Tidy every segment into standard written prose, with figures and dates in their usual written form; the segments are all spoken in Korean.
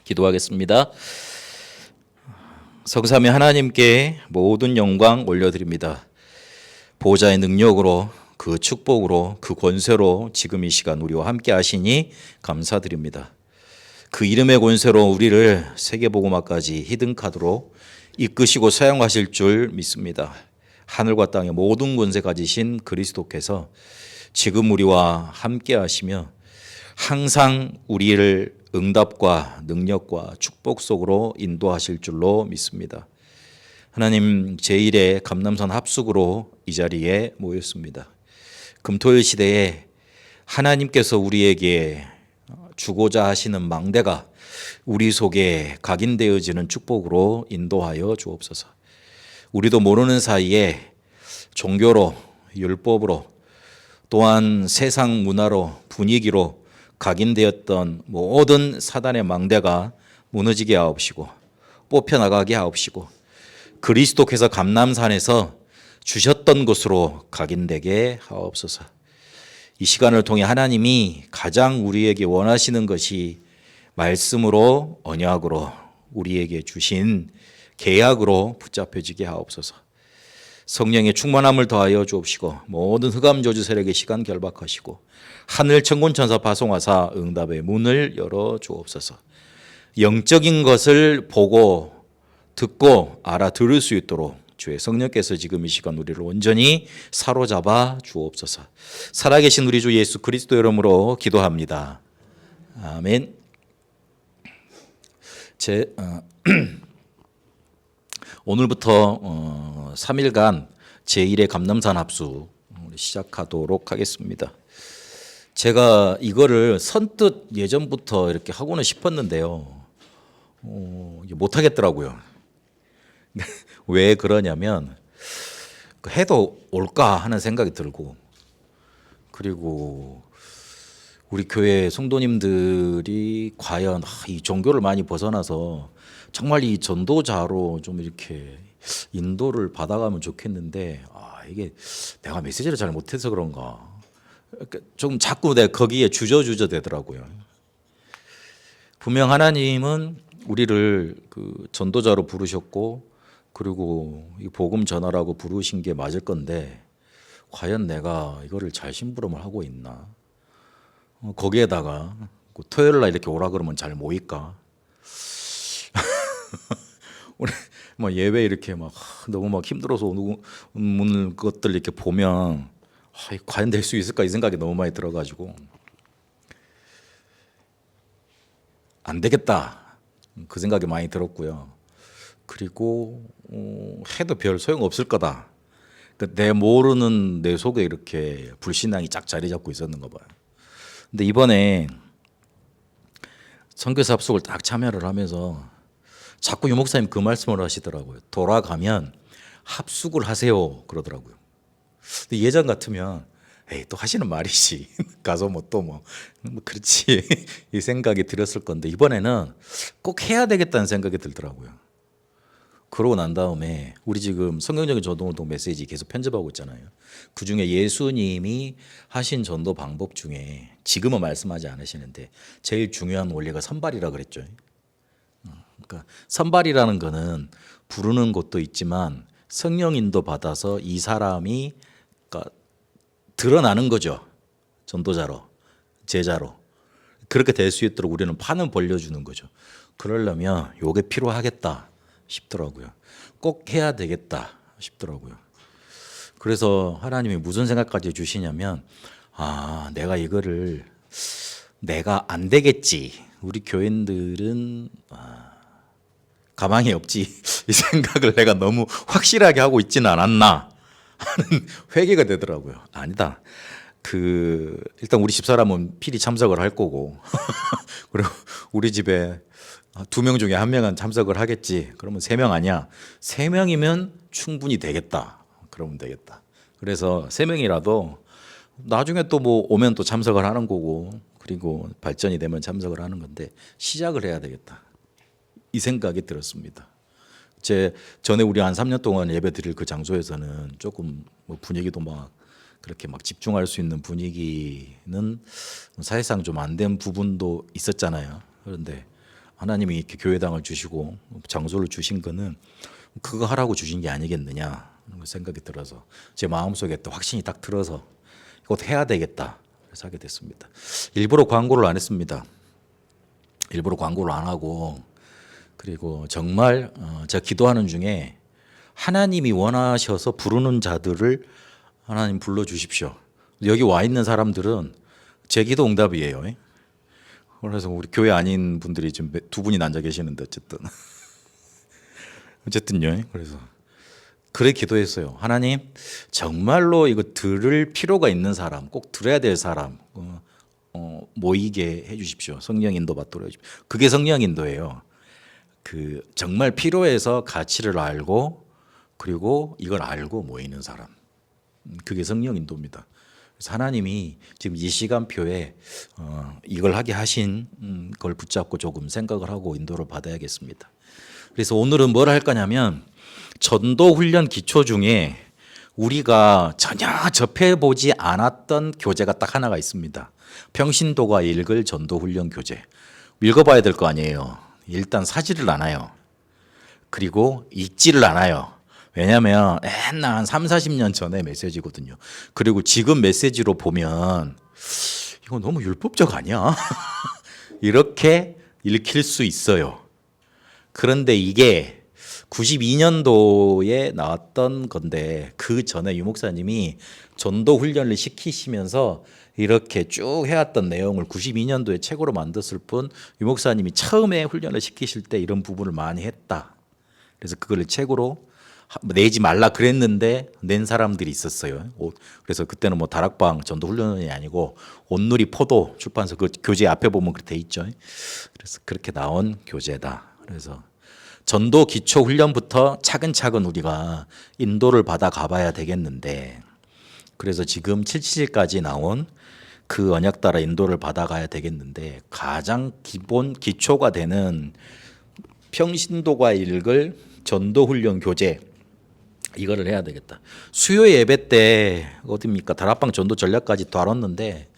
기도하겠습니다. 성삼위 하나님께 모든 영광 올려드립니다. 보호자의 능력으로 그 축복으로 그 권세로 지금 이 시간 우리와 함께 하시니 감사드립니다. 그 이름의 권세로 우리를 세계복음화까지 히든카드로 이끄시고 사용하실 줄 믿습니다. 하늘과 땅의 모든 권세 가지신 그리스도께서 지금 우리와 함께 하시며 항상 우리를 응답과 능력과 축복 속으로 인도하실 줄로 믿습니다. 하나님, 제1회 감람산 합숙으로 이 자리에 모였습니다. 금토일 시대에 하나님께서 우리에게 주고자 하시는 망대가 우리 속에 각인되어지는 축복으로 인도하여 주옵소서. 우리도 모르는 사이에 종교로, 율법으로, 또한 세상 문화로, 분위기로 각인되었던 모든 사단의 망대가 무너지게 하옵시고 뽑혀나가게 하옵시고 그리스도께서 감람산에서 주셨던 것으로 각인되게 하옵소서. 이 시간을 통해 하나님이 가장 우리에게 원하시는 것이 말씀으로, 언약으로 우리에게 주신 계약으로 붙잡혀지게 하옵소서. 성령의 충만함을 더하여 주옵시고 모든 흑암 저주 세력의 시간 결박하시고 하늘 천군 천사 파송하사 응답의 문을 열어 주옵소서. 영적인 것을 보고 듣고 알아들을 수 있도록 주의 성령께서 지금 이 시간 우리를 온전히 사로잡아 주옵소서. 살아계신 우리 주 예수 그리스도 이름으로 기도합니다. 아멘. 오늘부터 3일간 제1회 감람산 합숙 시작하도록 하겠습니다. 제가 이거를 선뜻 예전부터 이렇게 하고는 싶었는데요. 못하겠더라고요. 왜 그러냐면 해도 올까 하는 생각이 들고, 그리고 우리 교회 성도님들이 과연 이 종교를 많이 벗어나서 정말 이 전도자로 좀 이렇게 인도를 받아가면 좋겠는데 이게 내가 메시지를 잘 못해서 그런가 좀 자꾸 내가 거기에 주저주저 되더라고요. 분명 하나님은 우리를 그 전도자로 부르셨고 그리고 이 복음 전하라고 부르신 게 맞을 건데 과연 내가 이거를 잘 심부름을 하고 있나? 거기에다가 토요일 날 이렇게 오라 그러면 잘 모일까? 우리 뭐 예배 이렇게 막 너무 막 힘들어서 오는 것들 이렇게 보면 과연 될 수 있을까 이 생각이 너무 많이 들어가지고 안 되겠다 그 생각이 많이 들었고요. 그리고 해도 별 소용 없을 거다. 내 모르는 내 속에 이렇게 불신앙이 쫙 자리 잡고 있었는가 봐요. 근데 이번에 선교사 합숙을 딱 참여를 하면서 자꾸 유 목사님 그 말씀을 하시더라고요. 돌아가면 합숙을 하세요 그러더라고요. 근데 예전 같으면 에이 또 하시는 말이지 가서 뭐 또 뭐 그렇지 이 생각이 들었을 건데 이번에는 꼭 해야 되겠다는 생각이 들더라고요. 그러고 난 다음에 우리 지금 성경적인 전도운동 메시지 계속 편집하고 있잖아요. 그중에 예수님이 하신 전도 방법 중에 지금은 말씀하지 않으시는데 제일 중요한 원리가 선발이라 그랬죠. 그러니까 선발이라는 거는 부르는 것도 있지만 성령 인도 받아서 이 사람이 그러니까 드러나는 거죠. 전도자로, 제자로. 그렇게 될 수 있도록 우리는 판을 벌려주는 거죠. 그러려면 요게 필요하겠다 싶더라고요. 꼭 해야 되겠다 싶더라고요. 그래서 하나님이 무슨 생각까지 주시냐면 내가 이거를 내가 안 되겠지. 우리 교인들은 가망이 없지. 이 생각을 내가 너무 확실하게 하고 있지는 않았나 하는 회개가 되더라고요. 아니다. 일단 우리 집사람은 필히 참석을 할 거고 그리고 우리 집에 2명 중에 1명은 참석을 하겠지. 그러면 3명 아니야. 3명이면 충분히 되겠다. 그러면 되겠다. 그래서 3명이라도 나중에 또 뭐 오면 또 참석을 하는 거고 그리고 발전이 되면 참석을 하는 건데 시작을 해야 되겠다. 이 생각이 들었습니다. 전에 우리 한 3년 동안 예배 드릴 그 장소에서는 조금 뭐 분위기도 막 그렇게 막 집중할 수 있는 분위기는 사실상 좀 안 된 부분도 있었잖아요. 그런데 하나님이 이렇게 교회당을 주시고 장소를 주신 거는 그거 하라고 주신 게 아니겠느냐 하는 생각이 들어서 제 마음속에 또 확신이 딱 들어서 이것 해야 되겠다 그래서 하게 됐습니다. 일부러 광고를 안 했습니다. 일부러 광고를 안 하고 그리고 정말 제가 기도하는 중에 하나님이 원하셔서 부르는 자들을 하나님 불러주십시오. 여기 와 있는 사람들은 제 기도 응답이에요. 그래서 우리 교회 아닌 분들이 지금 두 분이 앉아 계시는데 어쨌든요. 그래서 그래 기도했어요. 하나님 정말로 이거 들을 필요가 있는 사람, 꼭 들어야 될 사람 모이게 해주십시오. 성령 인도 받도록 해주십시오. 그게 성령 인도예요. 그 정말 필요해서 가치를 알고 그리고 이걸 알고 모이는 사람. 그게 성령 인도입니다. 그래서 하나님이 지금 이 시간표에 이걸 하게 하신 걸 붙잡고 조금 생각을 하고 인도를 받아야겠습니다. 그래서 오늘은 뭘 할 거냐면 전도 훈련 기초 중에 우리가 전혀 접해보지 않았던 교재가 딱 하나가 있습니다. 평신도가 읽을 전도 훈련 교재. 읽어봐야 될 거 아니에요. 일단 사지를 않아요. 그리고 읽지를 않아요. 왜냐하면 옛날 한 3, 40년 전의 메시지거든요. 그리고 지금 메시지로 보면 이거 너무 율법적 아니야? 이렇게 읽힐 수 있어요. 그런데 이게 92년도에 나왔던 건데 그 전에 유 목사님이 전도 훈련을 시키시면서 이렇게 쭉 해왔던 내용을 92년도에 책으로 만들었을 뿐 유 목사님이 처음에 훈련을 시키실 때 이런 부분을 많이 했다. 그래서 그걸 책으로 내지 말라 그랬는데 낸 사람들이 있었어요. 그래서 그때는 뭐 다락방 전도 훈련이 아니고 온누리 포도 출판서 그 교재 앞에 보면 그렇게 돼 있죠. 그래서 그렇게 나온 교재다. 그래서 전도 기초 훈련부터 차근차근 우리가 인도를 받아 가봐야 되겠는데 그래서 지금 777까지 나온 그 언약 따라 인도를 받아가야 되겠는데 가장 기본 기초가 되는 평신도가 읽을 전도 훈련 교재 이거를 해야 되겠다. 수요 예배 때 어딥니까? 다락방 전도 전략까지 다뤘는데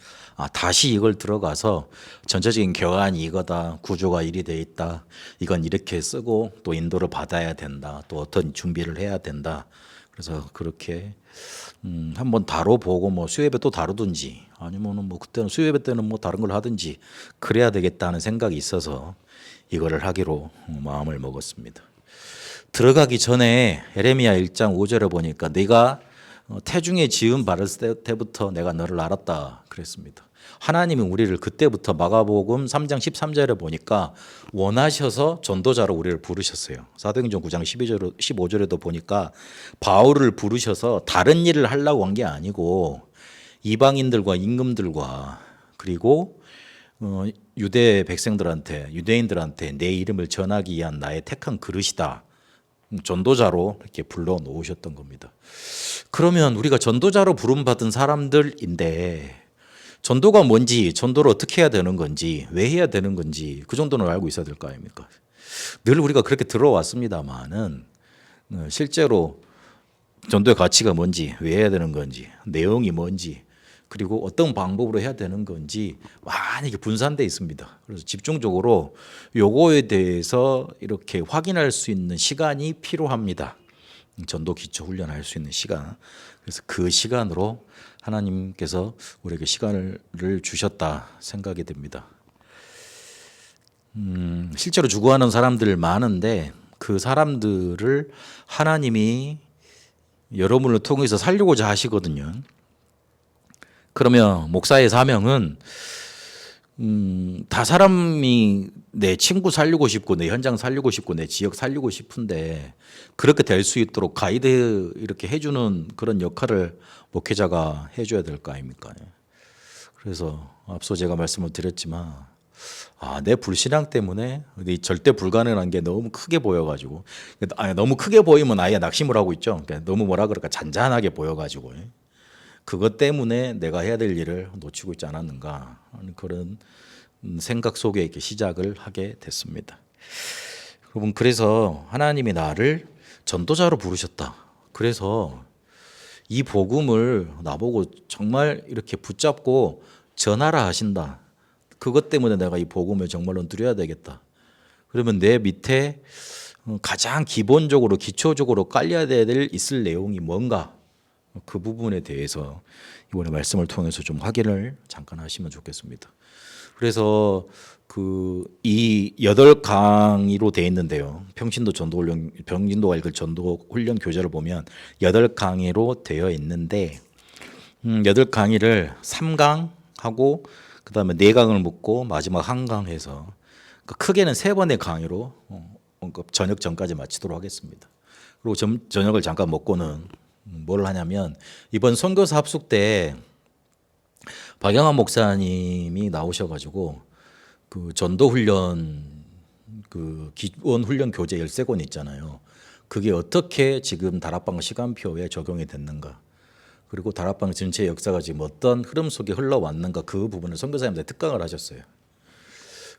다시 이걸 들어가서 전체적인 교환이 이거다. 구조가 이리 돼 있다. 이건 이렇게 쓰고 또 인도를 받아야 된다. 또 어떤 준비를 해야 된다. 그래서 그렇게 한번 다뤄보고 뭐 수요 예배 또 다루든지 아니면은 뭐 그때는 수요 예배 때는 뭐 다른 걸 하든지 그래야 되겠다는 생각이 있어서 이거를 하기로 마음을 먹었습니다. 들어가기 전에 예레미야 1장 5절에 보니까 네가 태중에 지음 바를 때부터 내가 너를 알았다 그랬습니다. 하나님이 우리를 그때부터 마가복음 3장 13절에 보니까 원하셔서 전도자로 우리를 부르셨어요. 사도행전 9장 15절에도 보니까 바울을 부르셔서 다른 일을 하려고 한 게 아니고 이방인들과 임금들과 그리고 유대 백성들한테 유대인들한테 내 이름을 전하기 위한 나의 택한 그릇이다. 전도자로 이렇게 불러 놓으셨던 겁니다. 그러면 우리가 전도자로 부름받은 사람들인데 전도가 뭔지, 전도를 어떻게 해야 되는 건지, 왜 해야 되는 건지 그 정도는 알고 있어야 될 거 아닙니까? 늘 우리가 그렇게 들어왔습니다만은 실제로 전도의 가치가 뭔지, 왜 해야 되는 건지, 내용이 뭔지, 그리고 어떤 방법으로 해야 되는 건지 많이 분산되어 있습니다. 그래서 집중적으로 요거에 대해서 이렇게 확인할 수 있는 시간이 필요합니다. 전도 기초 훈련할 수 있는 시간. 그래서 그 시간으로 하나님께서 우리에게 시간을 주셨다 생각이 됩니다. 실제로 죽어가는 사람들 많은데 그 사람들을 하나님이 여러분을 통해서 살리고자 하시거든요. 그러면 목사의 사명은 다 사람이 내 친구 살리고 싶고 내 현장 살리고 싶고 내 지역 살리고 싶은데 그렇게 될 수 있도록 가이드 이렇게 해주는 그런 역할을 목회자가 해줘야 될 거 아닙니까? 그래서 앞서 제가 말씀을 드렸지만 내 불신앙 때문에 절대 불가능한 게 너무 크게 보여가지고 너무 크게 보이면 아예 낙심을 하고 있죠. 그러니까 너무 뭐라 그럴까 잔잔하게 보여가지고 그것 때문에 내가 해야 될 일을 놓치고 있지 않았는가 하는 그런 생각 속에 이렇게 시작을 하게 됐습니다. 여러분 그래서 하나님이 나를 전도자로 부르셨다. 그래서 이 복음을 나보고 정말 이렇게 붙잡고 전하라 하신다. 그것 때문에 내가 이 복음을 정말로 누려야 되겠다. 그러면 내 밑에 가장 기본적으로 기초적으로 깔려야 될 있을 내용이 뭔가 그 부분에 대해서 이번에 말씀을 통해서 좀 확인을 잠깐 하시면 좋겠습니다. 그래서 이 8강의로 되어 있는데요. 평신도 전도훈련, 평신도가 읽을 전도훈련 교재를 보면 8강의로 되어 있는데 8강의를 3강 하고 그다음에 4강을 묻고 마지막 1강 해서 크게는 3번의 강의로 저녁 전까지 마치도록 하겠습니다. 그리고 저녁을 잠깐 먹고는 뭘 하냐면 이번 선교사 합숙 때 박영환 목사님이 나오셔가지고 그 전도훈련 기본 훈련 교재 13권 있잖아요. 그게 어떻게 지금 다락방 시간표에 적용이 됐는가, 그리고 다락방 전체 역사가 지금 어떤 흐름 속에 흘러왔는가, 그 부분을 선교사님들 특강을 하셨어요.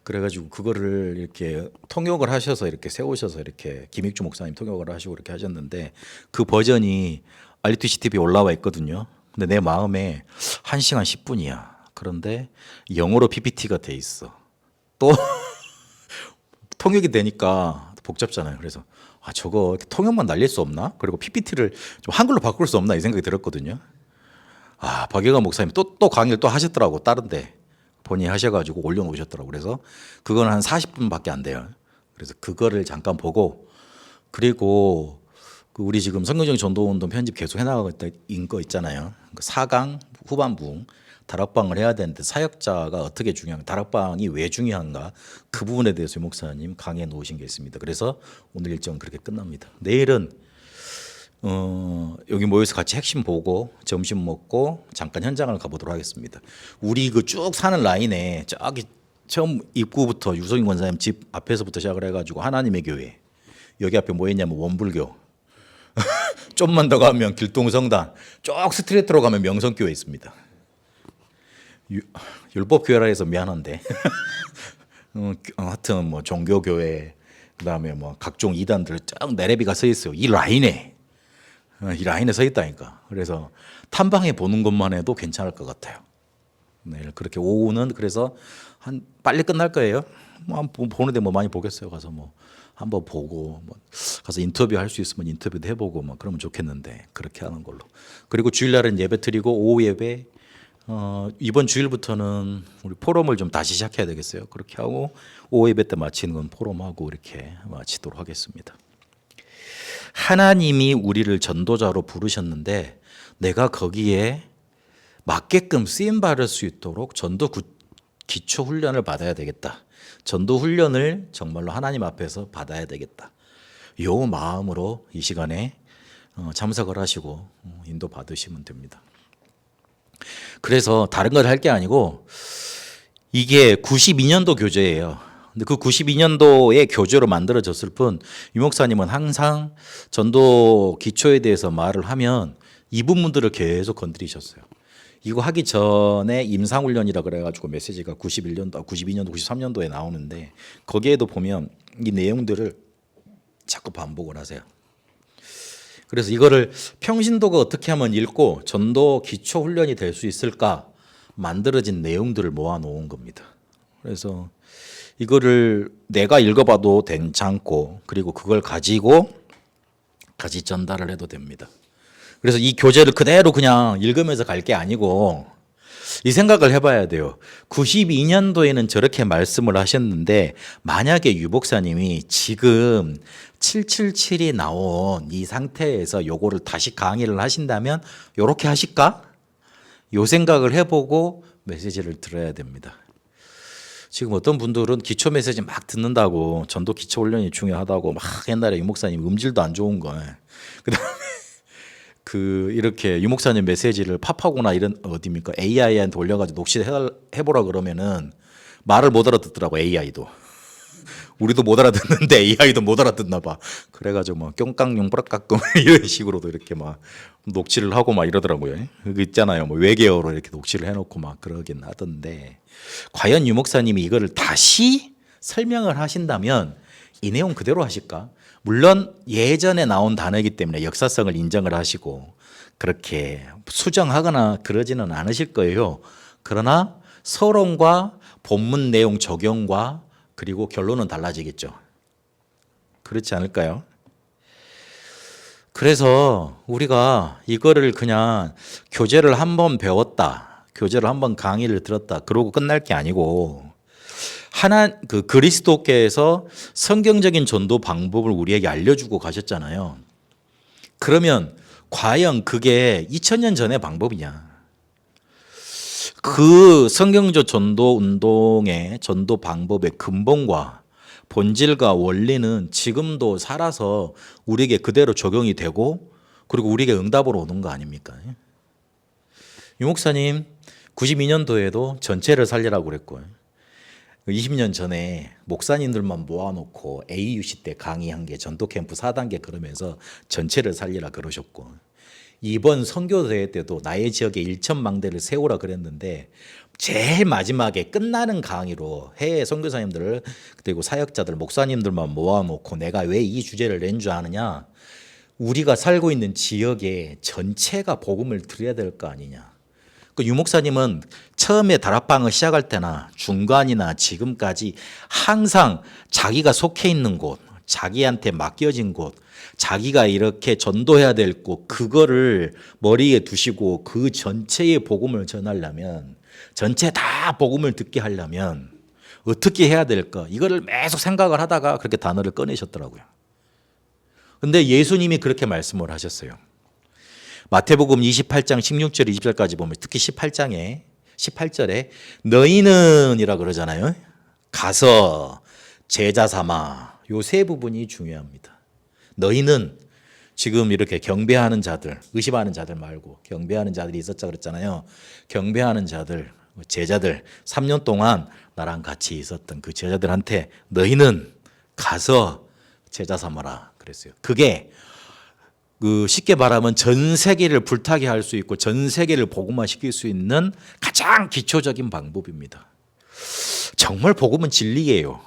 그래가지고 그거를 이렇게 통역을 하셔서 이렇게 세우셔서 이렇게 김익주 목사님 통역을 하시고 이렇게 하셨는데 그 버전이 RTC TV에 올라와 있거든요. 근데 내 마음에 1시간 10분이야. 그런데 영어로 PPT가 돼 있어. 또 통역이 되니까 복잡잖아요. 그래서 저거 통역만 날릴 수 없나? 그리고 PPT를 좀 한글로 바꿀 수 없나? 이 생각이 들었거든요. 박영환 목사님 또 강의를 또 하셨더라고. 다른데 본인이 하셔가지고 올려놓으셨더라고. 그래서 그건 한 40분밖에 안 돼요. 그래서 그거를 잠깐 보고, 그리고 우리 지금 성경적인 전도운동 편집 계속 해나가고 있는 거 있잖아요. 4강 후반부 다락방을 해야 되는데 사역자가 어떻게 중요한가, 다락방이 왜 중요한가, 그 부분에 대해서 목사님 강의해 놓으신 게 있습니다. 그래서 오늘 일정은 그렇게 끝납니다. 내일은 여기 모여서 같이 핵심 보고 점심 먹고 잠깐 현장을 가보도록 하겠습니다. 우리 그 쭉 사는 라인에 저기 처음 입구부터 유성인 권사님 집 앞에서부터 시작을 해가지고 하나님의 교회, 여기 앞에 뭐 있냐면 원불교, 좀만 더 가면 길동성당, 쭉 스트레이트로 가면 명성교회 있습니다. 율법교회라 해서 미안한데 하여튼 뭐 종교교회, 그다음에 뭐 각종 이단들 쫙 내레비가 서 있어요. 이 라인에 서 있다니까. 그래서 탐방해 보는 것만 해도 괜찮을 것 같아요. 내일 그렇게 오후는 그래서 한 빨리 끝날 거예요. 뭐 보는데 뭐 많이 보겠어요. 가서 뭐 한번 보고 뭐 가서 인터뷰 할 수 있으면 인터뷰도 해보고 뭐 그러면 좋겠는데 그렇게 하는 걸로. 그리고 주일날은 예배 드리고 오후 예배 이번 주일부터는 우리 포럼을 좀 다시 시작해야 되겠어요. 그렇게 하고 오후 예배 때 마치는 건 포럼하고 이렇게 마치도록 하겠습니다. 하나님이 우리를 전도자로 부르셨는데 내가 거기에 맞게끔 쓰임 받을 수 있도록 전도 기초 훈련을 받아야 되겠다. 전도 훈련을 정말로 하나님 앞에서 받아야 되겠다. 요 마음으로 이 시간에 참석을 하시고 인도 받으시면 됩니다. 그래서 다른 걸 할 게 아니고 이게 92년도 교재예요. 근데 그 92년도의 교재로 만들어졌을 뿐 유 목사님은 항상 전도 기초에 대해서 말을 하면 이 부분들을 계속 건드리셨어요. 이거 하기 전에 임상훈련이라 그래가지고 메시지가 91년도, 92년도, 93년도에 나오는데 거기에도 보면 이 내용들을 자꾸 반복을 하세요. 그래서 이거를 평신도가 어떻게 하면 읽고 전도 기초 훈련이 될 수 있을까 만들어진 내용들을 모아놓은 겁니다. 그래서 이거를 내가 읽어봐도 괜찮고 그리고 그걸 가지고 같이 전달을 해도 됩니다. 그래서 이 교재를 그대로 그냥 읽으면서 갈 게 아니고 이 생각을 해봐야 돼요. 92년도에는 저렇게 말씀을 하셨는데 만약에 유 목사님이 지금 777이 나온 이 상태에서 요거를 다시 강의를 하신다면 요렇게 하실까? 요 생각을 해보고 메시지를 들어야 됩니다. 지금 어떤 분들은 기초 메시지 막 듣는다고 전도 기초 훈련이 중요하다고 막 옛날에 유 목사님 음질도 안 좋은 거, 그다음에 이렇게 유 목사님 메시지를 팝하거나 이런 어디입니까? AI한테 올려가지고 녹취해보라 그러면은 말을 못 알아듣더라고. AI도 우리도 못 알아듣는데 AI도 못 알아듣나 봐. 그래가지고 막 뿅깡용 뿌락깍꿍 이런 식으로도 이렇게 막 녹취를 하고 막 이러더라고요. 그 있잖아요. 뭐 외계어로 이렇게 녹취를 해놓고 막 그러긴 하던데 과연 유 목사님이 이거를 다시 설명을 하신다면 이 내용 그대로 하실까? 물론 예전에 나온 단어이기 때문에 역사성을 인정을 하시고 그렇게 수정하거나 그러지는 않으실 거예요. 그러나 서론과 본문 내용 적용과 그리고 결론은 달라지겠죠. 그렇지 않을까요? 그래서 우리가 이거를 그냥 교재를 한번 배웠다, 교재를 한번 강의를 들었다, 그러고 끝날 게 아니고 그리스도께서 성경적인 전도 방법을 우리에게 알려주고 가셨잖아요. 그러면 과연 그게 2000년 전의 방법이냐? 그 성경적 전도 운동의 전도 방법의 근본과 본질과 원리는 지금도 살아서 우리에게 그대로 적용이 되고 그리고 우리에게 응답으로 오는 거 아닙니까? 유 목사님 92년도에도 전체를 살리라고 그랬고 20년 전에 목사님들만 모아놓고 AUC 때 강의한 게 전도 캠프 4단계 그러면서 전체를 살리라 그러셨고 이번 선교대회 때도 나의 지역에 1,000망대를 세우라 그랬는데 제일 마지막에 끝나는 강의로 해외 선교사님들을 그리고 사역자들 목사님들만 모아놓고 내가 왜 이 주제를 낸 줄 아느냐, 우리가 살고 있는 지역에 전체가 복음을 드려야 될 거 아니냐. 그 유 목사님은 처음에 다락방을 시작할 때나 중간이나 지금까지 항상 자기가 속해 있는 곳, 자기한테 맡겨진 곳, 자기가 이렇게 전도해야 될 곳, 그거를 머리에 두시고 그 전체의 복음을 전하려면, 전체 다 복음을 듣게 하려면 어떻게 해야 될까? 이거를 계속 생각을 하다가 그렇게 단어를 꺼내셨더라고요. 근데 예수님이 그렇게 말씀을 하셨어요. 마태복음 28장 16절 20절까지 보면 특히 18절에 너희는 이라 그러잖아요. 가서 제자 삼아. 요 세 부분이 중요합니다. 너희는 지금 이렇게 경배하는 자들, 의심하는 자들 말고 경배하는 자들이 있었자 그랬잖아요. 경배하는 자들, 제자들 3년 동안 나랑 같이 있었던 그 제자들한테 너희는 가서 제자 삼아라 그랬어요. 그게 쉽게 말하면 전 세계를 불타게 할 수 있고 전 세계를 복음화시킬 수 있는 가장 기초적인 방법입니다. 정말 복음은 진리예요.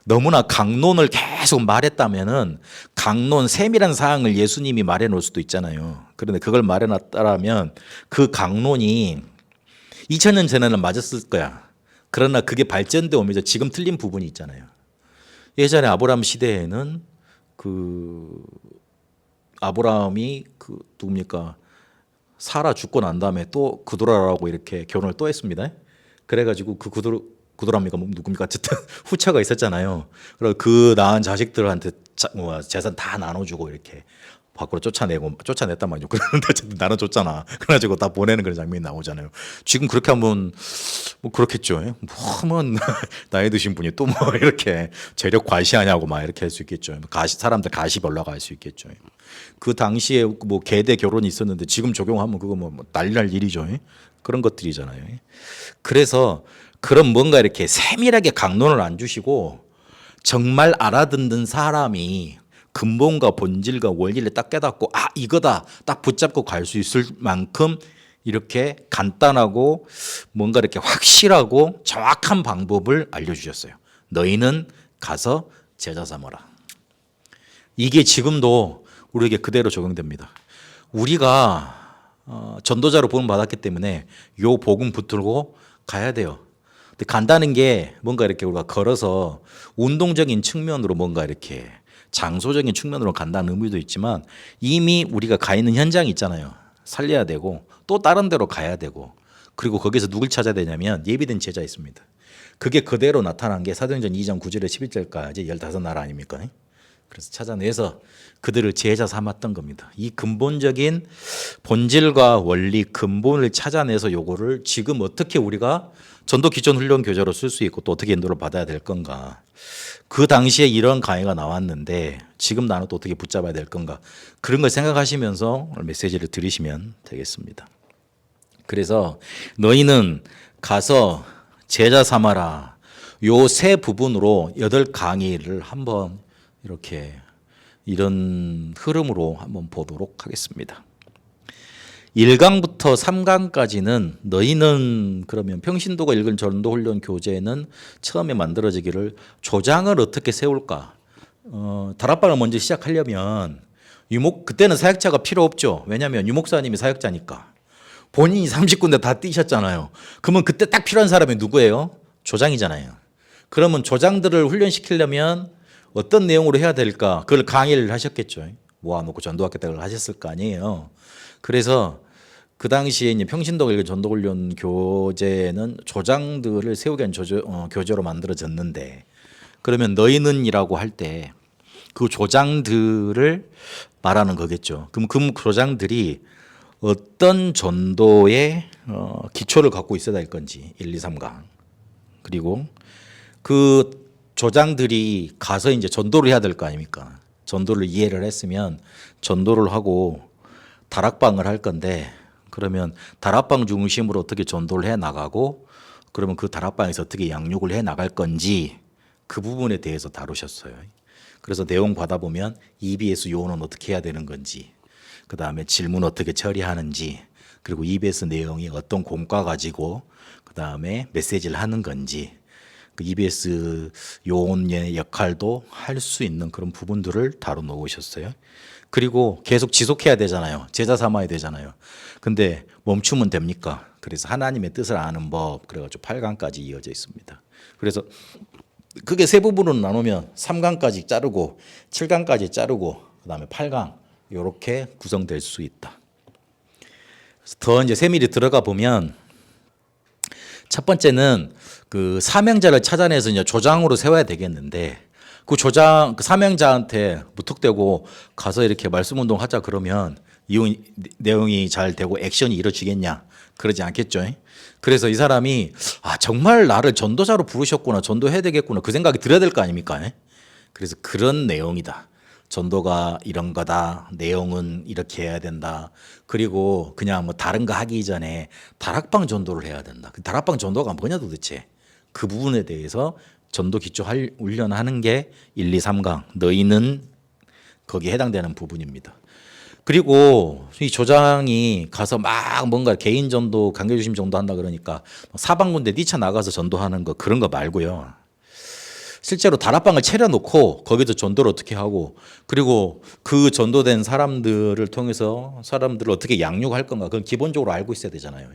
너무나 강론을 계속 말했다면은 강론 세밀한 사항을 예수님이 말해 놓을 수도 있잖아요. 그런데 그걸 말해 놨다라면 그 강론이 2000년 전에는 맞았을 거야. 그러나 그게 발전돼 오면서 지금 틀린 부분이 있잖아요. 예전에 아브라함 시대에는 아브라함이 누굽니까? 사라 죽고 난 다음에 또 그도라라고 이렇게 결혼을 또 했습니다. 그래가지고 그도라입니까? 누굽니까? 어쨌든 후처가 있었잖아요. 그래서 그 낳은 자식들한테 재산 다 나눠주고 이렇게 밖으로 쫓아냈단 말이죠. 그런데 어쨌든 나눠줬잖아. 그래가지고 다 보내는 그런 장면이 나오잖아요. 지금 그렇게 하면 뭐 그렇겠죠. 뭐 나이 드신 분이 또 뭐 이렇게 재력 과시하냐고 막 이렇게 할 수 있겠죠. 사람들 가시 올라갈 수 있겠죠. 그 당시에 뭐 계대 결혼이 있었는데 지금 적용하면 그거 뭐 난리 날 일이죠. 그런 것들이잖아요. 그래서 그런 뭔가 이렇게 세밀하게 강론을 안 주시고 정말 알아듣는 사람이 근본과 본질과 원리를 딱 깨닫고 이거다 딱 붙잡고 갈 수 있을 만큼 이렇게 간단하고 뭔가 이렇게 확실하고 정확한 방법을 알려주셨어요. 너희는 가서 제자 삼아라. 이게 지금도 우리에게 그대로 적용됩니다. 우리가 전도자로 부름 받았기 때문에 요 복음 붙들고 가야 돼요. 근데 간다는 게 뭔가 이렇게 우리가 걸어서 운동적인 측면으로 뭔가 이렇게 장소적인 측면으로 간다는 의미도 있지만 이미 우리가 가 있는 현장이 있잖아요. 살려야 되고 또 다른 데로 가야 되고 그리고 거기서 누굴 찾아야 되냐면 예비된 제자 있습니다. 그게 그대로 나타난 게 사도행전 2장 9절에 11절까지 15나라 아닙니까? 그래서 찾아내서 그들을 제자 삼았던 겁니다. 이 근본적인 본질과 원리 근본을 찾아내서 요거를 지금 어떻게 우리가 전도 기존 훈련 교재로 쓸 수 있고 또 어떻게 인도를 받아야 될 건가. 그 당시에 이런 강의가 나왔는데 지금 나는 또 어떻게 붙잡아야 될 건가. 그런 걸 생각하시면서 오늘 메시지를 들으시면 되겠습니다. 그래서 너희는 가서 제자 삼아라. 요 세 부분으로 8강의를 한번 이렇게 이런 흐름으로 한번 보도록 하겠습니다. 1강부터 3강까지는 너희는 그러면 평신도가 읽은 전도훈련 교재는 처음에 만들어지기를 조장을 어떻게 세울까. 다락방을 먼저 시작하려면 그때는 사역자가 필요 없죠. 왜냐하면 유목사님이 사역자니까. 본인이 30군데 다 뛰셨잖아요. 그러면 그때 딱 필요한 사람이 누구예요? 조장이잖아요. 그러면 조장들을 훈련시키려면 어떤 내용으로 해야 될까? 그걸 강의를 하셨겠죠. 모아놓고 전도학교 때를 하셨을 거 아니에요. 그래서 그 당시에 이제 평신도 일개 전도훈련 교재는 조장들을 세우기 위한 교재로 만들어졌는데, 그러면 너희는이라고 할 때 그 조장들을 말하는 거겠죠. 그럼 그 조장들이 어떤 전도의 기초를 갖고 있어야 될 건지 1, 2, 3강. 그리고 그 조장들이 가서 이제 전도를 해야 될 거 아닙니까? 전도를 이해를 했으면 전도를 하고 다락방을 할 건데, 그러면 다락방 중심으로 어떻게 전도를 해 나가고, 그러면 그 다락방에서 어떻게 양육을 해 나갈 건지 그 부분에 대해서 다루셨어요. 그래서 내용 받아보면 EBS 요원은 어떻게 해야 되는 건지, 그 다음에 질문 어떻게 처리하는지, 그리고 EBS 내용이 어떤 공과 가지고 그 다음에 메시지를 하는 건지, 그 EBS 요원의 역할도 할 수 있는 그런 부분들을 다뤄놓으셨어요. 그리고 계속 지속해야 되잖아요. 제자 삼아야 되잖아요. 근데 멈추면 됩니까? 그래서 하나님의 뜻을 아는 법, 그래가지고 8강까지 이어져 있습니다. 그래서 그게 세 부분으로 나누면 3강까지 자르고 7강까지 자르고 그다음에 8강 이렇게 구성될 수 있다. 더 이제 세밀히 들어가 보면 첫 번째는 그 사명자를 찾아내서 이제 조장으로 세워야 되겠는데, 그 조장, 그 사명자한테 무턱대고 가서 이렇게 말씀 운동 하자 그러면 내용이 잘 되고 액션이 이루어지겠냐? 그러지 않겠죠. 그래서 이 사람이 정말 나를 전도자로 부르셨구나, 전도해야 되겠구나, 그 생각이 들어야 될 거 아닙니까? 그래서 그런 내용이다. 전도가 이런 거다. 내용은 이렇게 해야 된다. 그리고 그냥 뭐 다른 거 하기 전에 다락방 전도를 해야 된다. 그 다락방 전도가 뭐냐 도대체. 그 부분에 대해서 전도 기초 훈련하는 게 1, 2, 3강. 너희는 거기에 해당되는 부분입니다. 그리고 이 조장이 가서 막 뭔가 개인 전도, 강교 중심 전도 한다 그러니까 사방군데 뛰쳐 나가서 전도하는 거, 그런 거 말고요. 실제로 다락방을 차려놓고 거기서 전도를 어떻게 하고, 그리고 그 전도된 사람들을 통해서 사람들을 어떻게 양육할 건가, 그건 기본적으로 알고 있어야 되잖아요.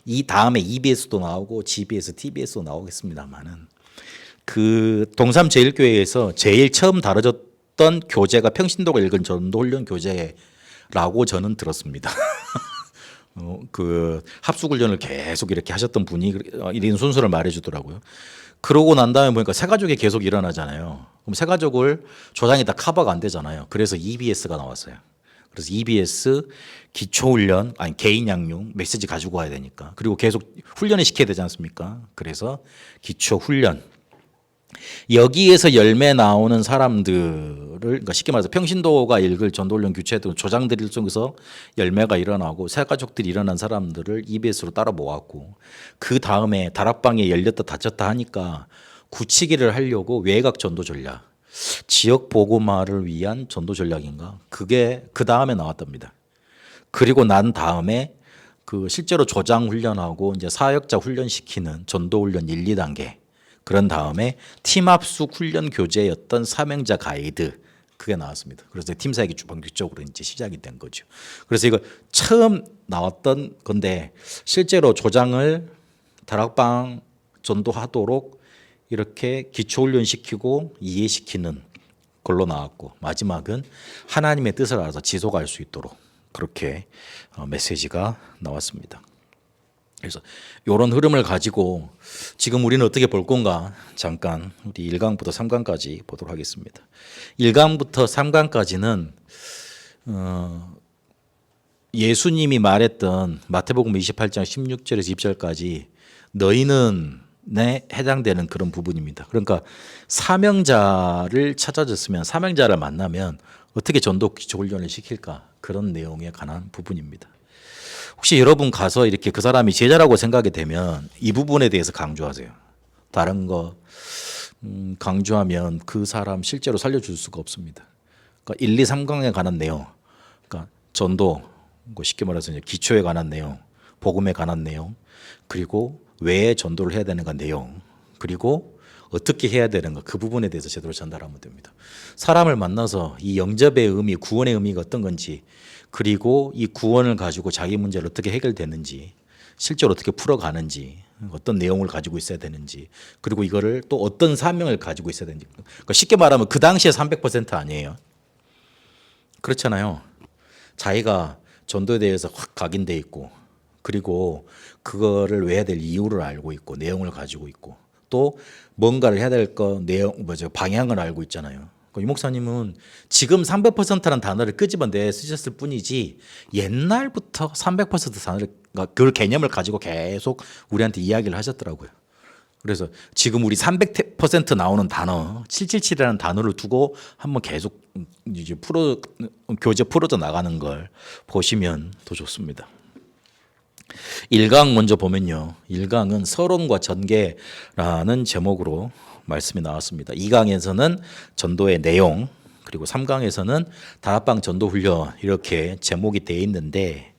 이 다음에 EBS도 나오고 GBS, TBS도 나오겠습니다만은, 그 동삼 제일교회에서 제일 처음 다뤄졌던 교재가 평신도가 읽은 전도훈련 교재라고 저는 들었습니다. 그 합숙훈련을 계속 이렇게 하셨던 분이 이런 순서를 말해주더라고요. 그러고 난 다음에 보니까 새 가족이 계속 일어나잖아요. 그럼 새 가족을 조장이 다 커버가 안 되잖아요. 그래서 EBS가 나왔어요. 그래서 EBS 기초훈련, 아니 개인 양육, 메시지 가지고 와야 되니까. 그리고 계속 훈련을 시켜야 되지 않습니까? 그래서 기초훈련. 여기에서 열매 나오는 사람들을, 그러니까 쉽게 말해서 평신도가 읽을 전도훈련 규칙도 조장들을 통해서 열매가 일어나고 새 가족들이 일어난 사람들을 EBS로 따라 모았고, 그 다음에 다락방에 열렸다 닫혔다 하니까 굳히기를 하려고 외곽 전도 전략, 지역 복음화를 위한 전도 전략인가, 그게 그 다음에 나왔답니다. 그리고 난 다음에 그 실제로 조장 훈련하고 이제 사역자 훈련시키는 전도 훈련 1, 2단계, 그런 다음에 팀 합숙 훈련 교재였던 사명자 가이드, 그게 나왔습니다. 그래서 팀 사역이 본격적으로 이제 시작이 된 거죠. 그래서 이거 처음 나왔던 건데, 실제로 조장을 다락방 전도하도록 이렇게 기초 훈련 시키고 이해시키는 걸로 나왔고, 마지막은 하나님의 뜻을 알아서 지속할 수 있도록 그렇게 메시지가 나왔습니다. 그래서 이런 흐름을 가지고 지금 우리는 어떻게 볼 건가, 잠깐 우리 1강부터 3강까지 보도록 하겠습니다. 1강부터 3강까지는 예수님이 말했던 마태복음 28장 16절에서 20절까지 너희는 에 해당되는 그런 부분입니다. 그러니까 사명자를 찾아줬으면, 사명자를 만나면 어떻게 전도 기초 훈련을 시킬까, 그런 내용에 관한 부분입니다. 혹시 여러분 가서 이렇게 그 사람이 제자라고 생각이 되면 이 부분에 대해서 강조하세요. 다른 거 강조하면 그 사람 실제로 살려줄 수가 없습니다. 그러니까 1, 2, 3강에 관한 내용, 그러니까 전도, 쉽게 말해서 기초에 관한 내용, 복음에 관한 내용, 그리고 왜 전도를 해야 되는가 내용, 그리고 어떻게 해야 되는가, 그 부분에 대해서 제대로 전달하면 됩니다. 사람을 만나서 이 영접의 의미, 구원의 의미가 어떤 건지, 그리고 이 구원을 가지고 자기 문제를 어떻게 해결되는지 실제로 어떻게 풀어가는지, 어떤 내용을 가지고 있어야 되는지, 그리고 이거를 또 어떤 사명을 가지고 있어야 되는지. 그러니까 쉽게 말하면 그 당시에 300% 아니에요. 그렇잖아요. 자기가 전도에 대해서 확 각인돼 있고, 그리고 그거를 왜 해야 될 이유를 알고 있고, 내용을 가지고 있고, 또 뭔가를 해야 될 거 내용 뭐죠 방향을 알고 있잖아요. 이 목사님은 지금 300%라는 단어를 끄집어내 쓰셨을 뿐이지 옛날부터 300% 단어를 그 개념을 가지고 계속 우리한테 이야기를 하셨더라고요. 그래서 지금 우리 300% 나오는 단어 777이라는 단어를 두고 한번 계속 이제 교재 풀어져 나가는 걸 보시면 더 좋습니다. 1강 먼저 보면요. 1강은 서론과 전개라는 제목으로 말씀이 나왔습니다. 2강에서는 전도의 내용, 그리고 3강에서는 다락방 전도 훈련 이렇게 제목이 되어 있는데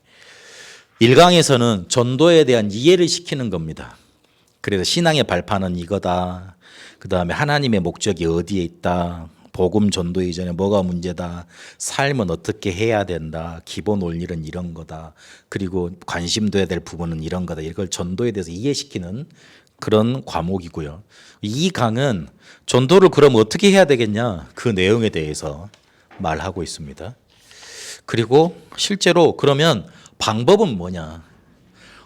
1강에서는 전도에 대한 이해를 시키는 겁니다. 그래서 신앙의 발판은 이거다. 그다음에 하나님의 목적이 어디에 있다. 복음 전도 이전에 뭐가 문제다. 삶은 어떻게 해야 된다. 기본 원리는 이런 거다. 그리고 관심둬야 될 부분은 이런 거다. 이걸 전도에 대해서 이해시키는 그런 과목이고요. 이 강은 전도를 그럼 어떻게 해야 되겠냐. 그 내용에 대해서 말하고 있습니다. 그리고 실제로 그러면 방법은 뭐냐.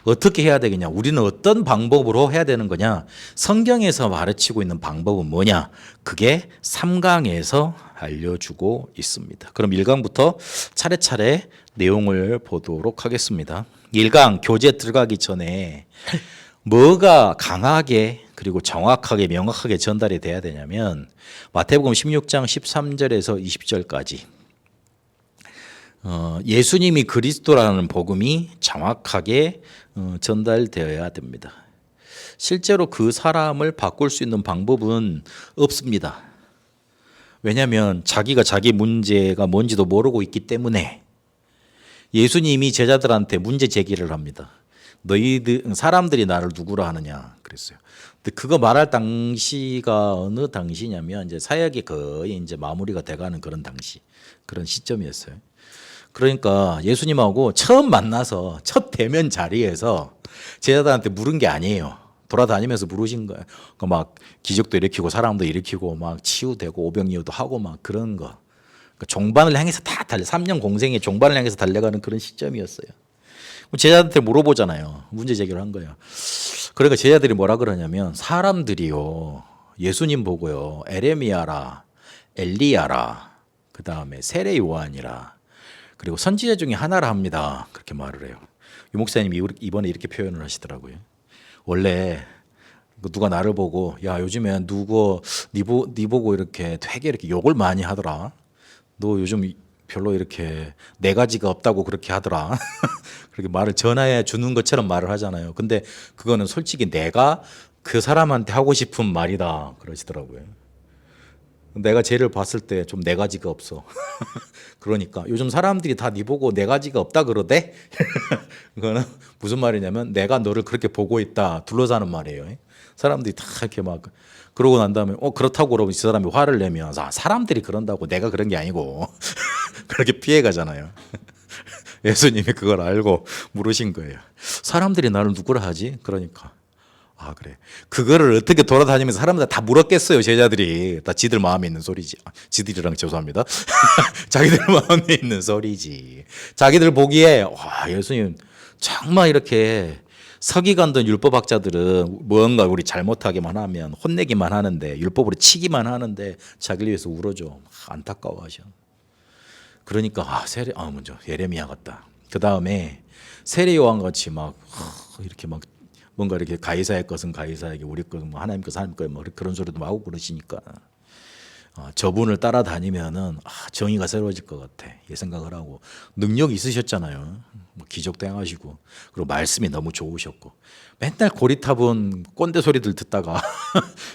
어떻게 해야 되겠냐? 우리는 어떤 방법으로 해야 되는 거냐? 성경에서 가르치고 있는 방법은 뭐냐? 그게 3강에서 알려주고 있습니다. 그럼 1강부터 차례차례 내용을 보도록 하겠습니다. 1강 교재 들어가기 전에 뭐가 강하게 그리고 정확하게 명확하게 전달이 돼야 되냐면 마태복음 16장 13절에서 20절까지 예수님이 그리스도라는 복음이 정확하게 전달되어야 됩니다. 실제로 그 사람을 바꿀 수 있는 방법은 없습니다. 왜냐하면 자기가 자기 문제가 뭔지도 모르고 있기 때문에 예수님이 제자들한테 문제 제기를 합니다. 너희들 사람들이 나를 누구라 하느냐 그랬어요. 근데 그거 말할 당시가 어느 당시냐면 이제 사역이 거의 이제 마무리가 돼가는 그런 당시, 그런 시점이었어요. 그러니까 예수님하고 처음 만나서 첫 대면 자리에서 제자들한테 물은 게 아니에요. 돌아다니면서 물으신 거예요. 막 기적도 일으키고 사람도 일으키고 막 치유되고 오병이어도 하고 막 그런 거. 그러니까 종반을 향해서 다 3년 공생의 종반을 향해서 달려가는 그런 시점이었어요. 제자들한테 물어보잖아요. 문제 제기를 한 거예요. 그러니까 제자들이 뭐라 그러냐면 사람들이요 예수님 보고요 에레미야라 엘리야라 그 다음에 세례 요한이라 그리고 선지자 중에 하나라 합니다. 그렇게 말을 해요. 유 목사님이 이번에 이렇게 표현을 하시더라고요. 원래 누가 나를 보고 야 요즘에 누구 네 보고 이렇게 되게 이렇게 욕을 많이 하더라. 너 요즘 별로 이렇게 네 가지가 없다고 그렇게 하더라. 그렇게 말을 전해 주는 것처럼 말을 하잖아요. 근데 그거는 솔직히 내가 그 사람한테 하고 싶은 말이다 그러시더라고요. 내가 쟤를 봤을 때 좀 네 가지가 없어. 그러니까 요즘 사람들이 다 네 보고 네 가지가 없다 그러대? 그거는 무슨 말이냐면 내가 너를 그렇게 보고 있다 둘러싸는 말이에요. 사람들이 다 이렇게 막 그러고 난 다음에 그렇다고 그러면 이 사람이 화를 내면 사람들이 그런다고 내가 그런 게 아니고 그렇게 피해 가잖아요. 예수님이 그걸 알고 물으신 거예요. 사람들이 나를 누구라 하지? 그러니까 아 그래. 그거를 어떻게 돌아다니면서 사람들 다 물었겠어요. 제자들이 다 지들 마음에 있는 소리지. 지들이랑 죄송합니다. 자기들 마음에 있는 소리지. 자기들 보기에 와 예수님 정말 이렇게 서기관들 율법학자들은 뭔가 우리 잘못하기만 하면 혼내기만 하는데 율법으로 치기만 하는데 자기를 위해서 울어줘. 안타까워하셔. 그러니까 먼저 예레미야 같다. 그 다음에 세례 요한 같이 막 이렇게 막 뭔가 이렇게 가이사의 것은 가이사에게 우리 것은 뭐 하나님 것 하나님 것 뭐 그런 소리도 하고 그러시니까 저분을 따라다니면은 정의가 새로워질 것 같아 이 생각을 하고 능력이 있으셨잖아요. 뭐 기적도 행하시고 그리고 말씀이 너무 좋으셨고 맨날 고리타분 꼰대 소리들 듣다가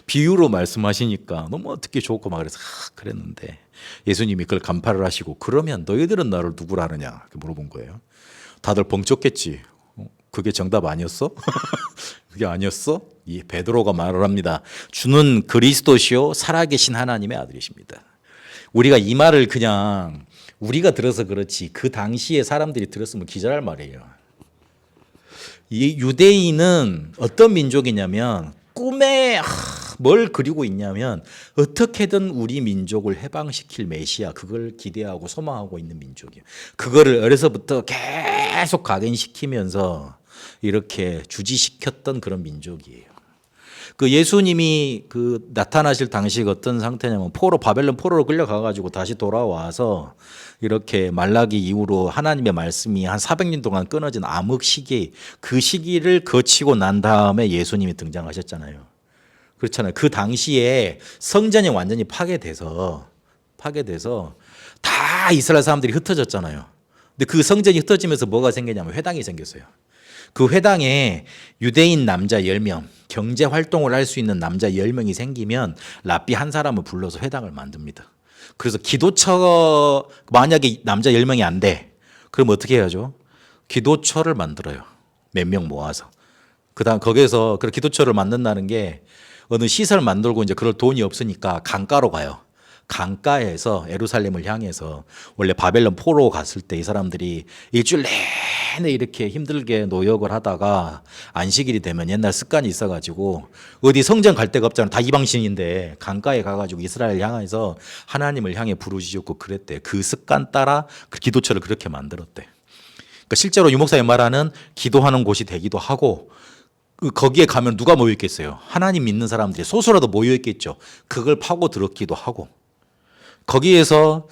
비유로 말씀하시니까 너무 듣기 좋고 막 그래서 그랬는데 예수님이 그걸 간파를 하시고 그러면 너희들은 나를 누구라 하느냐 이렇게 물어본 거예요. 다들 벙쪘겠지. 그게 정답 아니었어? 그게 아니었어? 이 베드로가 말을 합니다. 주는 그리스도시요 살아계신 하나님의 아들이십니다. 우리가 이 말을 그냥 우리가 들어서 그렇지 그 당시에 사람들이 들었으면 기절할 말이에요. 이 유대인은 어떤 민족이냐면 꿈에 뭘 그리고 있냐면 어떻게든 우리 민족을 해방시킬 메시아 그걸 기대하고 소망하고 있는 민족이에요. 그거를 어려서부터 계속 각인시키면서 이렇게 주지시켰던 그런 민족이에요. 그 예수님이 그 나타나실 당시가 어떤 상태냐면 바벨론 포로로 끌려가 가지고 다시 돌아와서 이렇게 말라기 이후로 하나님의 말씀이 한 400년 동안 끊어진 암흑 시기, 그 시기를 거치고 난 다음에 예수님이 등장하셨잖아요. 그렇잖아요. 그 당시에 성전이 완전히 파괴돼서 다 이스라엘 사람들이 흩어졌잖아요. 근데 그 성전이 흩어지면서 뭐가 생기냐면 회당이 생겼어요. 그 회당에 유대인 남자 10명, 경제 활동을 할 수 있는 남자 10명이 생기면 랍비 한 사람을 불러서 회당을 만듭니다. 그래서 기도처, 만약에 남자 10명이 안 돼. 그럼 어떻게 해야죠? 기도처를 만들어요. 몇 명 모아서. 그다음 거기에서 그 기도처를 만든다는 게 어느 시설 만들고 이제 그럴 돈이 없으니까 강가로 가요. 강가에서 예루살렘을 향해서 원래 바벨론 포로 갔을 때 이 사람들이 일주일 내내 이렇게 힘들게 노역을 하다가 안식일이 되면 옛날 습관이 있어가지고 어디 성전 갈 데가 없잖아. 다 이방신인데 강가에 가가지고 이스라엘 향해서 하나님을 향해 부르짖고 그랬대. 그 습관 따라 그 기도처를 그렇게 만들었대. 그러니까 실제로 유목사님 말하는 기도하는 곳이 되기도 하고 거기에 가면 누가 모여 있겠어요? 하나님 믿는 사람들이 소수라도 모여 있겠죠. 그걸 파고 들었기도 하고 거기에서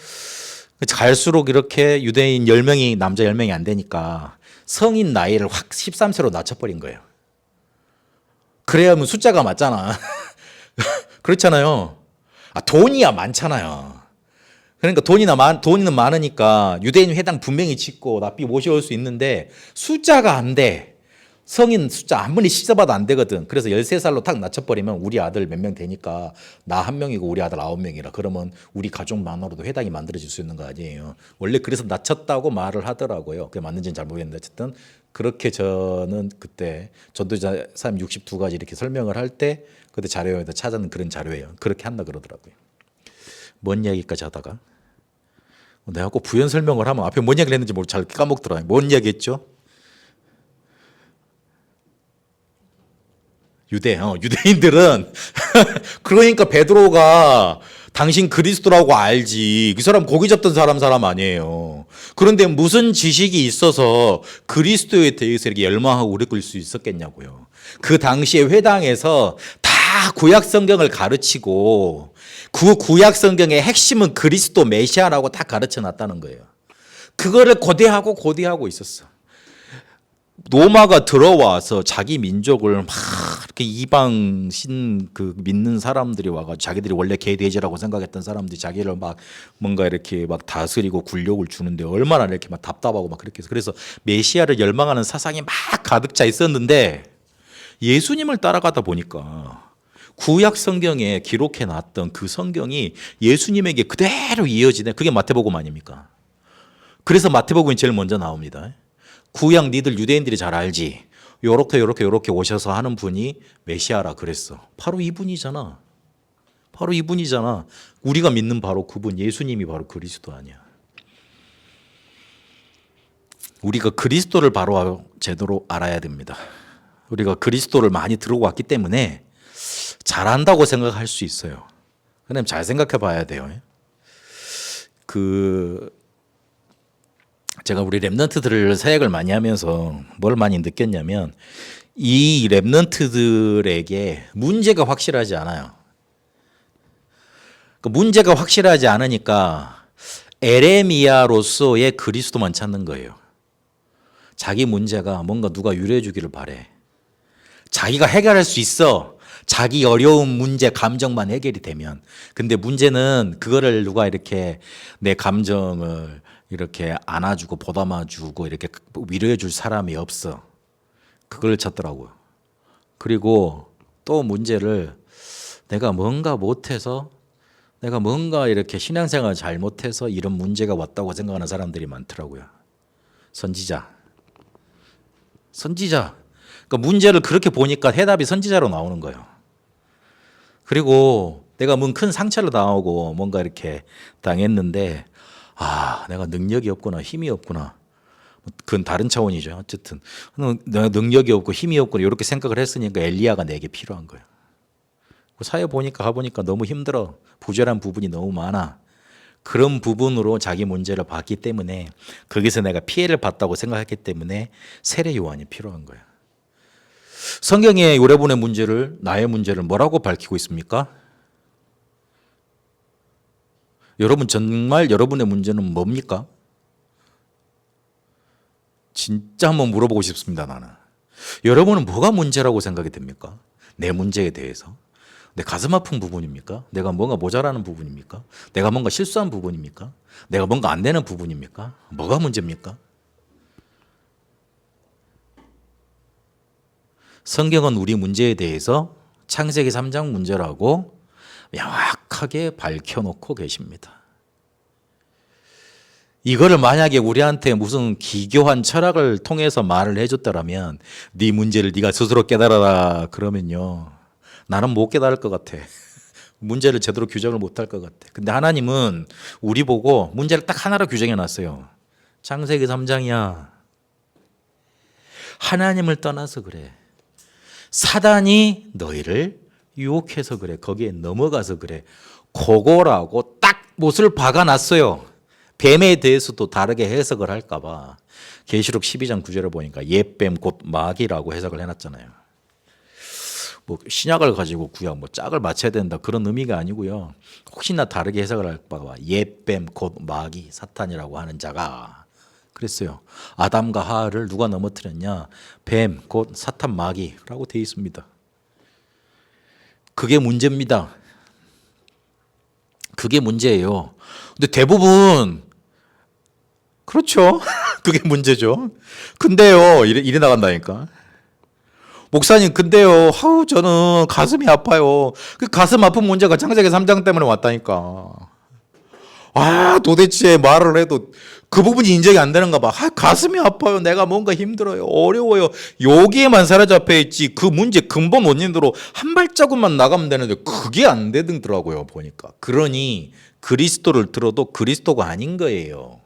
갈수록 이렇게 유대인 10명이 남자 10명이 안 되니까 성인 나이를 확 13세로 낮춰버린 거예요. 그래야면 숫자가 맞잖아. 그렇잖아요. 돈이야 많잖아요. 그러니까 돈은 많으니까 유대인 회당 분명히 짓고 납비 모셔올 수 있는데 숫자가 안 돼. 성인 숫자 아무리 씻어봐도 안 되거든. 그래서 13살로 탁 낮춰버리면 우리 아들 몇 명 되니까 나 한 명이고 우리 아들 9명이라 그러면 우리 가족만으로도 회당이 만들어질 수 있는 거 아니에요. 원래 그래서 낮췄다고 말을 하더라고요. 그게 맞는지는 잘 모르겠는데 어쨌든 그렇게 저는 그때 전도자 삶 62가지 이렇게 설명을 할 때 그때 자료에서 찾은 그런 자료예요. 그렇게 한다 그러더라고요. 뭔 이야기까지 하다가 내가 꼭 부연 설명을 하면 앞에 뭔 이야기를 했는지 잘 까먹더라고요. 뭔 이야기했죠? 유대인들은 그러니까 베드로가 당신 그리스도라고 알지. 그 사람 고기 잡던 사람 아니에요. 그런데 무슨 지식이 있어서 그리스도에 대해서 이렇게 열망하고 오래 끌 수 있었겠냐고요. 그 당시에 회당에서 다 구약 성경을 가르치고 그 구약 성경의 핵심은 그리스도 메시아라고 다 가르쳐 놨다는 거예요. 그거를 고대하고 있었어. 로마가 들어와서 자기 민족을 막 이렇게 이방신 그 믿는 사람들이 와가지고 자기들이 원래 개돼지라고 생각했던 사람들이 자기를 막 뭔가 이렇게 막 다스리고 굴욕을 주는데 얼마나 이렇게 막 답답하고 막 그렇게 해서 그래서 메시아를 열망하는 사상이 막 가득 차 있었는데 예수님을 따라가다 보니까 구약 성경에 기록해 놨던 그 성경이 예수님에게 그대로 이어지네. 그게 마태복음 아닙니까? 그래서 마태복음이 제일 먼저 나옵니다. 구약 니들 유대인들이 잘 알지. 요렇게 오셔서 하는 분이 메시아라 그랬어. 바로 이분이잖아. 우리가 믿는 바로 그분 예수님이 바로 그리스도 아니야. 우리가 그리스도를 바로 제대로 알아야 됩니다. 우리가 그리스도를 많이 들어고 왔기 때문에 잘한다고 생각할 수 있어요. 그냥 잘 생각해 봐야 돼요. 제가 우리 랩런트들을 사역을 많이 하면서 뭘 많이 느꼈냐면 이 랩런트들에게 문제가 확실하지 않아요. 그 문제가 확실하지 않으니까 에레미야로서의 그리스도만 찾는 거예요. 자기 문제가 뭔가 누가 유래해 주기를 바래. 자기가 해결할 수 있어. 자기 어려운 문제, 감정만 해결이 되면. 근데 문제는 그거를 누가 이렇게 내 감정을 이렇게 안아주고 보담아주고 이렇게 위로해 줄 사람이 없어. 그걸 찾더라고요. 그리고 또 문제를 내가 뭔가 못해서 내가 뭔가 이렇게 신앙생활을 잘못해서 이런 문제가 왔다고 생각하는 사람들이 많더라고요. 선지자. 그러니까 문제를 그렇게 보니까 해답이 선지자로 나오는 거예요. 그리고 내가 뭔 큰 상처를 당하고 뭔가 이렇게 당했는데 내가 능력이 없구나, 힘이 없구나. 그건 다른 차원이죠. 어쨌든 내가 능력이 없고 힘이 없고 이렇게 생각을 했으니까 엘리야가 내게 필요한 거예요. 사회 보니까 가보니까 너무 힘들어. 부절한 부분이 너무 많아. 그런 부분으로 자기 문제를 봤기 때문에 거기서 내가 피해를 봤다고 생각했기 때문에 세례 요한이 필요한 거야. 성경에 여러분의 문제를, 나의 문제를 뭐라고 밝히고 있습니까? 여러분 정말 여러분의 문제는 뭡니까? 진짜 한번 물어보고 싶습니다. 나는. 여러분은 뭐가 문제라고 생각이 됩니까? 내 문제에 대해서. 내 가슴 아픈 부분입니까? 내가 뭔가 모자라는 부분입니까? 내가 뭔가 실수한 부분입니까? 내가 뭔가 안 되는 부분입니까? 뭐가 문제입니까? 성경은 우리 문제에 대해서 창세기 3장 문제라고 명확하게 밝혀놓고 계십니다. 이거를 만약에 우리한테 무슨 기교한 철학을 통해서 말을 해줬다라면 네 문제를 네가 스스로 깨달아라 그러면요 나는 못 깨달을 것 같아. 문제를 제대로 규정을 못할 것 같아. 근데 하나님은 우리 보고 문제를 딱 하나로 규정해 놨어요. 창세기 3장이야. 하나님을 떠나서 그래. 사단이 너희를 유혹해서 그래. 거기에 넘어가서 그래. 그거라고 딱 못을 박아놨어요. 뱀에 대해서도 다르게 해석을 할까 봐 계시록 12장 9절을 보니까 옛뱀 곧 마귀라고 해석을 해놨잖아요. 뭐 신약을 가지고 구약 뭐 짝을 맞춰야 된다 그런 의미가 아니고요. 혹시나 다르게 해석을 할까 봐 옛뱀 곧 마귀 사탄이라고 하는 자가 그랬어요. 아담과 하와를 누가 넘어뜨렸냐? 뱀 곧 사탄 마귀라고 되어 있습니다. 그게 문제입니다. 그게 문제예요. 근데 대부분 그렇죠. 그게 문제죠. 근데요, 이래 나간다니까. 목사님, 근데요, 저는 가슴이 아파요. 그 가슴 아픈 문제가 창세기 3장 때문에 왔다니까. 도대체 말을 해도 그 부분이 인정이 안 되는가 봐. 가슴이 아파요. 내가 뭔가 힘들어요. 어려워요. 여기에만 사로잡혀 있지. 그 문제 근본 원인으로 한 발자국만 나가면 되는데 그게 안 되더라고요, 보니까. 그러니 그리스도를 들어도 그리스도가 아닌 거예요.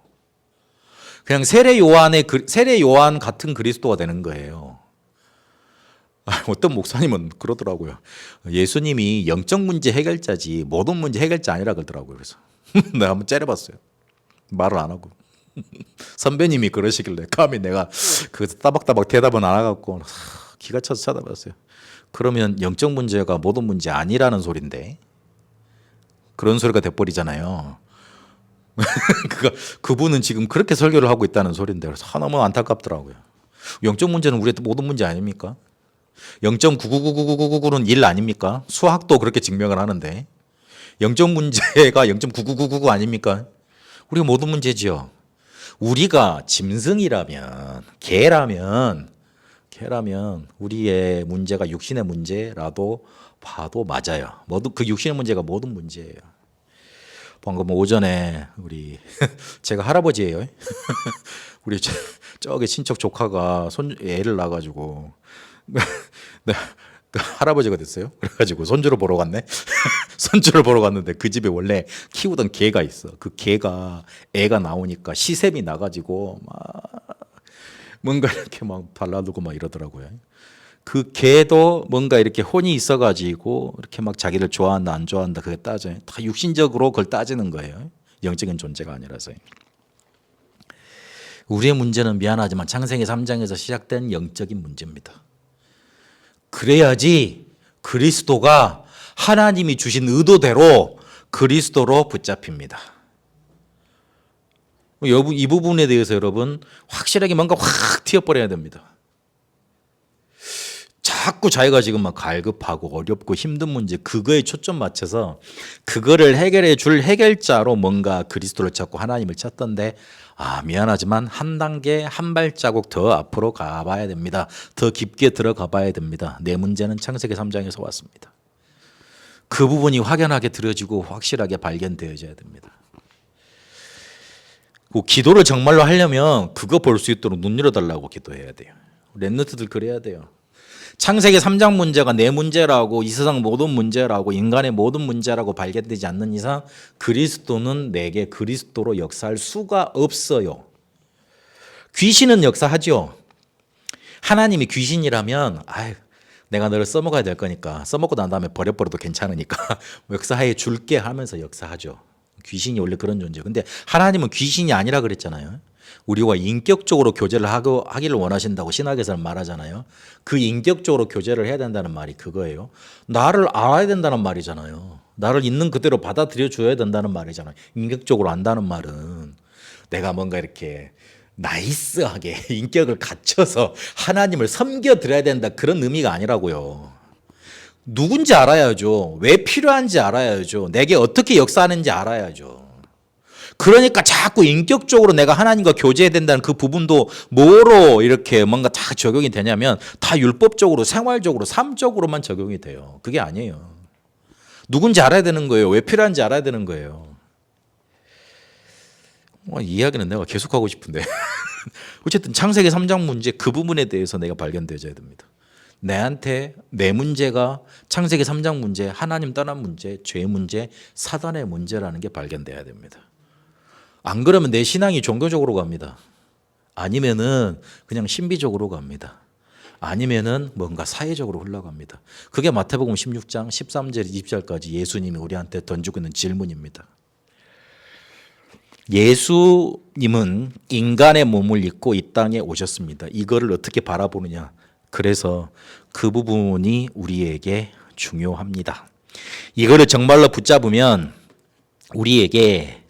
그냥 세례 요한 같은 그리스도가 되는 거예요. 어떤 목사님은 그러더라고요. 예수님이 영적 문제 해결자지 모든 문제 해결자 아니라 그러더라고요. 그래서 내가 한번 째려봤어요. 말을 안 하고. 선배님이 그러시길래 감히 내가 그 따박따박 대답은 안 하고 기가 차서 쳐다봤어요. 그러면 영적 문제가 모든 문제 아니라는 소린데 그런 소리가 돼버리잖아요. 그분은 지금 그렇게 설교를 하고 있다는 소리인데 그래서 너무 안타깝더라고요. 영적 문제는 우리의 모든 문제 아닙니까? 0.999999999는 1 아닙니까? 수학도 그렇게 증명을 하는데 영적 문제가 0.99999 아닙니까? 우리가 모든 문제지요. 우리가 짐승이라면 개라면 우리의 문제가 육신의 문제라도 봐도 맞아요. 모두 그 육신의 문제가 모든 문제예요. 방금 오전에 우리 제가 할아버지예요. 우리 저기 친척 조카가 애를 낳아가지고 그 할아버지가 됐어요. 그래가지고 손주를 보러 갔네. 손주를 보러 갔는데 그 집에 원래 키우던 개가 있어. 그 개가 애가 나오니까 시샘이 나가지고 막 뭔가 이렇게 막 발라두고 막 이러더라고요. 그 개도 뭔가 이렇게 혼이 있어가지고 이렇게 막 자기를 좋아한다 안 좋아한다 그게 따져요. 다 육신적으로 그걸 따지는 거예요. 영적인 존재가 아니라서요. 우리의 문제는 미안하지만 창세기 3장에서 시작된 영적인 문제입니다. 그래야지 그리스도가 하나님이 주신 의도대로 그리스도로 붙잡힙니다. 이 부분에 대해서 여러분 확실하게 뭔가 확 튀어버려야 됩니다. 자꾸 자기가 지금 막 갈급하고 어렵고 힘든 문제 그거에 초점 맞춰서 그거를 해결해 줄 해결자로 뭔가 그리스도를 찾고 하나님을 찾던데 미안하지만 한 단계 한 발자국 더 앞으로 가봐야 됩니다. 더 깊게 들어가 봐야 됩니다. 내 문제는 창세기 3장에서 왔습니다. 그 부분이 확연하게 들어지고 확실하게 발견되어져야 됩니다. 기도를 정말로 하려면 그거 볼 수 있도록 눈 열어달라고 기도해야 돼요. 랩노트들 그래야 돼요. 창세기 3장 문제가 내 문제라고 이 세상 모든 문제라고 인간의 모든 문제라고 발견되지 않는 이상 그리스도는 내게 그리스도로 역사할 수가 없어요. 귀신은 역사하죠. 하나님이 귀신이라면 내가 너를 써먹어야 될 거니까 써먹고 난 다음에 버려버려도 괜찮으니까 역사해 줄게 하면서 역사하죠. 귀신이 원래 그런 존재예요. 근데 하나님은 귀신이 아니라 그랬잖아요. 우리와 인격적으로 교제를 하기를 원하신다고 신학에서는 말하잖아요. 그 인격적으로 교제를 해야 된다는 말이 그거예요. 나를 알아야 된다는 말이잖아요. 나를 있는 그대로 받아들여 줘야 된다는 말이잖아요. 인격적으로 안다는 말은 내가 뭔가 이렇게 나이스하게 인격을 갖춰서 하나님을 섬겨드려야 된다 그런 의미가 아니라고요. 누군지 알아야죠. 왜 필요한지 알아야죠. 내게 어떻게 역사하는지 알아야죠. 그러니까 자꾸 인격적으로 내가 하나님과 교제해야 된다는 그 부분도 뭐로 이렇게 뭔가 다 적용이 되냐면 다 율법적으로 생활적으로 삶적으로만 적용이 돼요. 그게 아니에요. 누군지 알아야 되는 거예요. 왜 필요한지 알아야 되는 거예요. 이 이야기는 내가 계속하고 싶은데 어쨌든 창세기 3장 문제 그 부분에 대해서 내가 발견되어야 됩니다. 내 문제가 창세기 3장 문제, 하나님 떠난 문제, 죄 문제, 사단의 문제라는 게 발견돼야 됩니다. 안 그러면 내 신앙이 종교적으로 갑니다. 아니면은 그냥 신비적으로 갑니다. 아니면은 뭔가 사회적으로 흘러갑니다. 그게 마태복음 16장 13절 20절까지 예수님이 우리한테 던지고 있는 질문입니다. 예수님은 인간의 몸을 입고 이 땅에 오셨습니다. 이거를 어떻게 바라보느냐. 그래서 그 부분이 우리에게 중요합니다. 이거를 정말로 붙잡으면 우리에게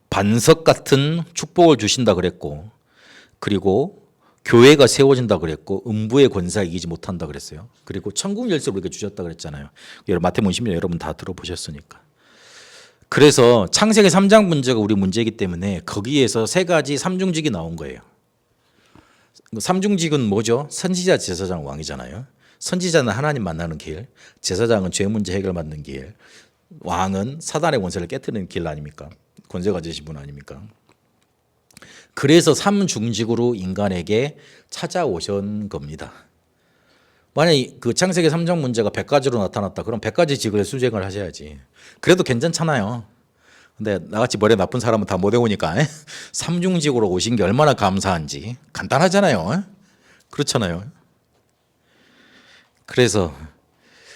반석 같은 축복을 주신다 그랬고, 그리고 교회가 세워진다 그랬고, 음부의 권세가 이기지 못한다 그랬어요. 그리고 천국 열쇠를 우리에게 주셨다 그랬잖아요. 마태복음 10년 여러분 다 들어보셨으니까. 그래서 창세기 3장 문제가 우리 문제이기 때문에 거기에서 세 가지 삼중직이 나온 거예요. 삼중직은 뭐죠? 선지자, 제사장, 왕이잖아요. 선지자는 하나님 만나는 길, 제사장은 죄 문제 해결 받는 길, 왕은 사단의 권세를 깨트리는 길 아닙니까? 권세 가지신 분 아닙니까? 그래서 삼중직으로 인간에게 찾아오신 겁니다. 만약에 그 창세기 3장 문제가 100가지로 나타났다. 그럼 100가지 직을 수행을 하셔야지. 그래도 괜찮잖아요. 근데 나같이 머리 나쁜 사람은 다 못 외우니까 삼중직으로 오신 게 얼마나 감사한지. 간단하잖아요. 그렇잖아요. 그래서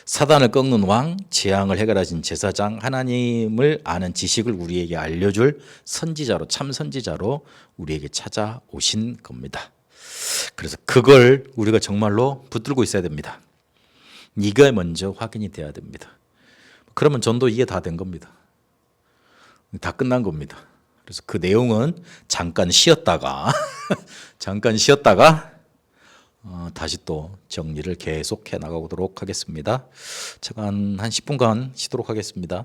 사단을 꺾는 왕, 재앙을 해결하신 제사장, 하나님을 아는 지식을 우리에게 알려줄 선지자로, 참 선지자로 우리에게 찾아오신 겁니다. 그래서 그걸 우리가 정말로 붙들고 있어야 됩니다. 이게 먼저 확인이 돼야 됩니다. 그러면 전도 이게 다 된 겁니다. 다 끝난 겁니다. 그래서 그 내용은 잠깐 쉬었다가 다시 또 정리를 계속해 나가도록 하겠습니다. 제가 한 10분간 쉬도록 하겠습니다.